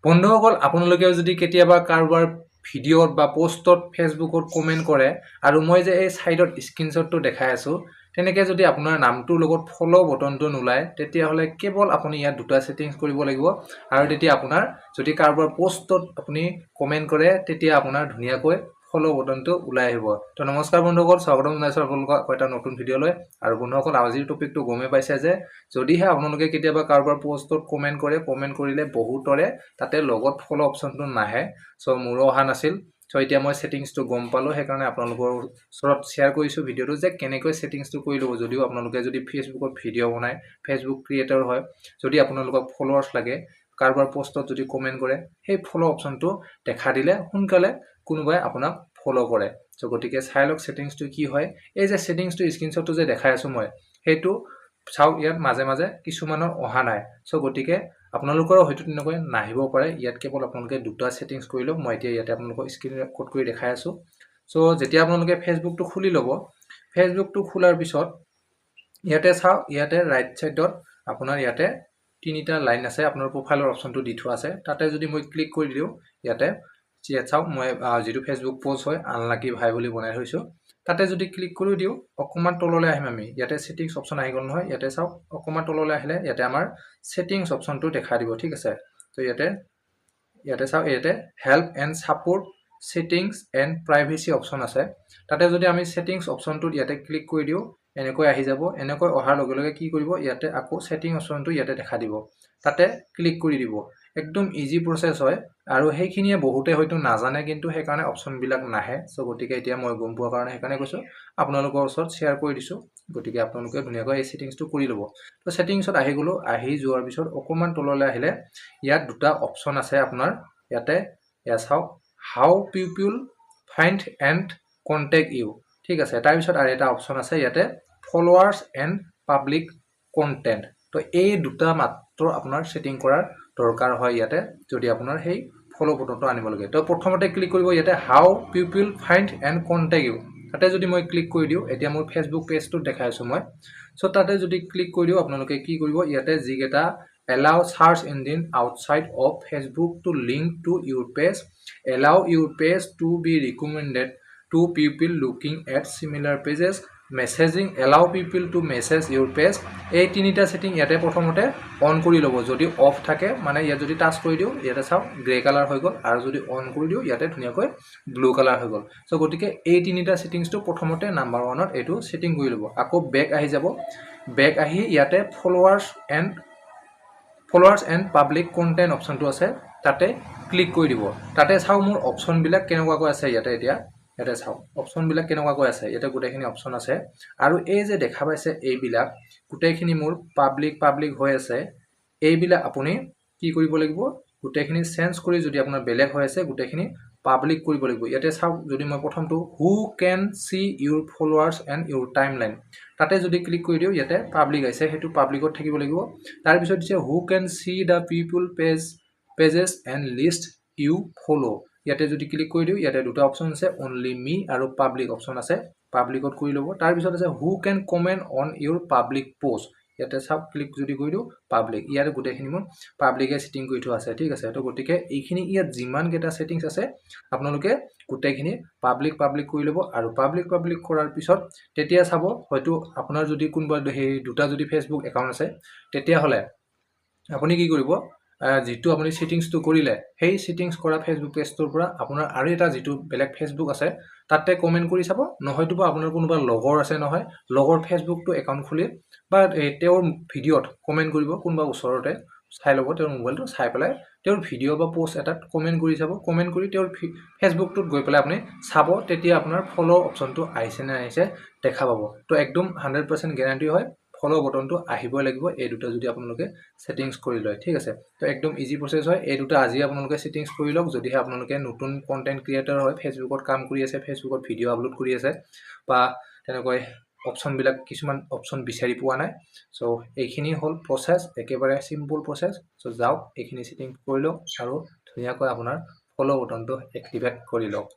বন্ধুসকল আপোনালোকে যদি কেতিয়াবা কাৰোবাৰ ভিডিঅ'ত বা পোষ্টত ফেচবুকত কমেন্ট কৰে আৰু মই যে এই সাইডত স্ক্ৰিনশ্বটটো দেখাই আছো তেনেকৈ যদি আপোনাৰ নামটোৰ লগত ফলো বটনটো নোলায় তেতিয়া হলে কেৱল আপুনি ইয়াত দুটা সেটিংস কৰিব লাগিব আৰু তেতিয়া আপোনাৰ যদি কাৰোবাৰ পোষ্টত আপুনি কমেন্ট কৰে তেতিয়া আপোনাৰ ধুনীয়াকৈ ফলো বটনটো ওলাই আহিব তো নমস্কাৰ বন্ধুসকল স্বাগতম জনাইছো আপোনালোকক এটা নতুন ভিডিঅ' লৈ আৰু বন্ধুসকল আজিৰ টপিকটো গমে পাইছে যে যদিহে আপোনালোকে কেতিয়াবা কাৰোবাৰ পোষ্টত কমেন্ট কৰিলে বহুতৰে তাতে লগত ফলো অপচনটো নাহে সো মোৰো অহা নাছিল সো এতিয়া মই সেটিংসটো গম পালো সেইকাৰণে আপোনালোকৰ ওচৰত শেয়াৰ কৰিছো ভিডিঅ'টো যে কেনেকৈ সেটিংসটো কৰি লব যদিও আপোনালোকে যদি ফেসবুকত ভিডিঅ' বনায় ফেসবুক ক্ৰিয়েটৰ হয় যদি আপোনালোকক ফলোৱাৰ্স লাগে কাৰোবাৰ পোষ্টত যদি কমেন্ট কৰে সেই ফলো অপচনটো দেখা দিলে সোনকালে কোনোবাই আপোনাক ফলো কৰে সো গটিকে চাই লওক সেটিংসটো কি হয় এই যে সেটিংসটো স্ক্ৰিনশ্বটটো যে দেখাই আছো মই হেতু চাও ইয়াত মাজে মাজে কিছুমানৰ অহা নাই সো গটিকে আপোনালোকৰ হয়তো তেনেকৈ নাহিব পাৰে ইয়াত কেৱল আপোনালোকে দুটা সেটিংস কৰি লওক মই এতিয়া ইয়াতে আপোনালোকক স্ক্ৰিন ৰেকৰ্ড কৰি দেখাই আছো সো যেতিয়া আপোনালোকে ফেসবুকটো খুলি ল'ব ফেসবুকটো খোলাৰ পিছত ইয়াতে চাও ইয়াতে ৰাইট সাইডত আপোনাৰ ইয়াতে তিনিটা লাইন আছে আপোনাৰ প্ৰফাইলৰ অপচনটো দি থোৱা আছে তাতে যদি মই ক্লিক কৰি দিও ইয়াতে চাও মই যেটো ফেসবুক পোষ্ট হয় আনলাকি ভাই বুলি বনাই থৈছো তাতে যদি ক্লিক কৰি দিও অকমান তললৈ আহিম আমি ইয়াতে সেটিংস অপচন আহি গল নহয় ইয়াতে চাও অকমান তললৈ আহিলে ইয়াতে আমাৰ সেটিংস অপচনটো দেখা দিব ঠিক আছে তো ইয়াতে চাও ইয়াতে help and support settings and privacy option আছে তাতে যদি আমি সেটিংস অপচনটো ইয়াতে ক্লিক কৰি দিও এনেকৈ আহি যাব এনেকৈ অহাৰ লগে লগে কি কৰিব ইয়াতে আকৌ সেটিং অপচনটো ইয়াতে দেখা দিব তাতে ক্লিক কৰি দিব একদম ইজি প্ৰসেস হয় আৰু সেইখিনিয়ে বহুতে হয়তো নাজানে কিন্তু সেই কাৰণে অপচন বিলাক নাহে সো গটিকে এতিয়া মই গম পোৱাৰ কাৰণে সেইকাৰণে কৈছো আপোনালোকৰ ওচৰত শেয়াৰ কৰি দিছো গটিকে আপোনালোকে ধুনীয়াকৈ এই সেটিংসটো কৰি ল'ব তো সেটিংসত আহি গলো আহি যোৱাৰ পিছত অকমান তললৈ আহিলে ইয়াত দুটা অপচন আছে আপোনাৰ ইয়াতে চাও হাউ পিপল ফাইন্ড এন্ড কন্টাক্ট ইউ ঠিক আছে তাৰ পিছত আৰু এটা অপচন আছে ইয়াতে ফলোৱাৰ্স এন্ড পাব্লিক কন্টেন্ট তো এই দুটা মাত্ৰ আপোনাৰ সেটিং কৰাৰ দৰকাৰ হয় ইয়াতে যদি আপোনাৰ সেই ফলো বটনটো আনিব লাগে তো প্ৰথমতে ক্লিক কৰিব ইয়াতে হাউ পিপল ফাইন্ড এন্ড কন্টাক্ট ইউ তাতে যদি মই ক্লিক কৰি দিও এতিয়া মোৰ ফেসবুক পেজটো দেখাই আছো মই সো তাতে যদি ক্লিক কৰি দিও আপোনালোকে কি কৰিব ইয়াতে জিগেটা allow search engine outside of Facebook to link to your page allow your page to be recommended to people looking at similar pages messaging allow people to message your page এই তিনিটা setting ইয়াতে প্ৰথমতে on কৰি লব যদি of থাকে মানে ইয়াত যদি টাচ কৰি দিও ইয়াতে চাও গ্ৰে কালাৰ হৈ গল আৰু যদি অন কৰি দিও ইয়াতে ধুনীয়াকৈ ব্লু কালাৰ হৈ গল সো গটিকে এই তিনিটা সেটিংসটো প্ৰথমতে নাম্বাৰ 1ত এটো সেটিং কৰি লব আকৌ বেক আহি যাব বেক আহি ইয়াতে followers and public content অপচনটো আছে তাতে ক্লিক কৰি দিব তাতে চাও মোৰ অপচন বিলাক কেনেকুৱাকৈ আছে ইয়াতে চাও অপচন বিলাক কেনেকুৱাকৈ আছে ইয়াতে গোটেইখিনি অপচন আছে আৰু এই যে দেখা পাইছে এই বিলাক গোটেইখিনি মোৰ পাব্লিক হৈ আছে এই বিলাক আপুনি কি কৰিব লাগিব গোটেইখিনি চেঞ্জ কৰি যদি আপোনাৰ বেলেগ হৈ আছে গোটেইখিনি পাব্লিক কৰিব লাগিব ইয়াতে চাও যদি মই প্ৰথমটো who can see your followers and your timeline তাতে যদি ক্লিক কৰি দিও ইয়াতে পাব্লিক আছে হেতু পাব্লিকত থাকিব লাগিব তাৰ পিছত দিছে who can see the people pages and list you follow ইয়াতে যদি ক্লিক কৰি দিও ইয়াতে দুটা অপচন আছে only me আৰু পাব্লিক অপচন আছে পাব্লিকত কৰি লব তাৰ পিছত আছে who can comment on your public post ইয়াতে সব ক্লিক যদি কৰি দিও পাব্লিক ইয়াৰ গোটেইখিনি মোৰ পাব্লিকে সেটিং কৰি থোৱা আছে ঠিক আছে তো গটিকে এইখিনি ইয়াত যিমান কেটা সেটিংস আছে আপোনালোকে গোটেইখিনি পাব্লিক কৰি লব আৰু পাব্লিক কৰাৰ পিছত তেতিয়া চাব হয়তো আপোনাৰ যদি কোনবা সেই দুটা যদি ফেসবুক একাউন্ট আছে তেতিয়া হলে আপুনি কি কৰিব যেটো আপুনি সেটিংসটো কৰিলে সেই সেটিংস কৰা ফেসবুক পেজটোৰ পৰা আপোনাৰ আৰু এটা যেটো বেলেগ ফেসবুক আছে তাতে কমেন্ট কৰি চাব নহয়তো আপোনাৰ কোনোবা লগৰ আছে নহয় লগৰ ফেসবুকটো একাউন্ট খুলি বা তেওঁৰ ভিডিঅত কমেন্ট কৰিব কোনবা ওচৰতে চাই লব তেওঁৰ মোবাইলটো চাই পেলাই তেওঁৰ ভিডিঅ বা পোষ্ট এটাত কমেন্ট কৰি চাব কমেন্ট কৰি তেওঁৰ ফেসবুকটোত গৈ পেলাই আপুনি চাব তেতিয়া আপোনাৰ ফলো অপচনটো আহিছে নে আহিছে দেখা পাব তো একদম 100% গ্যাৰান্টি হয় ফলো বটনটো আহিবই লাগিব এই দুটা যদি আপোনালোকে সেটিংস কৰি লয় ঠিক আছে তো একদম ইজি প্ৰসেস হয় এই দুটা আজি আপোনালোকে সেটিংস কৰি লওক যদিহে আপোনালোকে নতুন কন্টেন্ট ক্ৰিয়েটৰ হয় ফেসবুকত কাম কৰি আছে ফেসবুকত ভিডিঅ আপলোড কৰি আছে বা তেনেকৈ অপচন বিলাক কিছুমান অপচন বিচাৰি পোৱা নাই সো এইখিনি হল প্ৰসেস একেবাৰে সিম্পল প্ৰসেস সো যাওক এইখিনি সেটিং কৰি লওক আৰু ধুনীয়াকৈ আপোনাৰ ফলো বটনটো এক্টিভেট কৰি লওক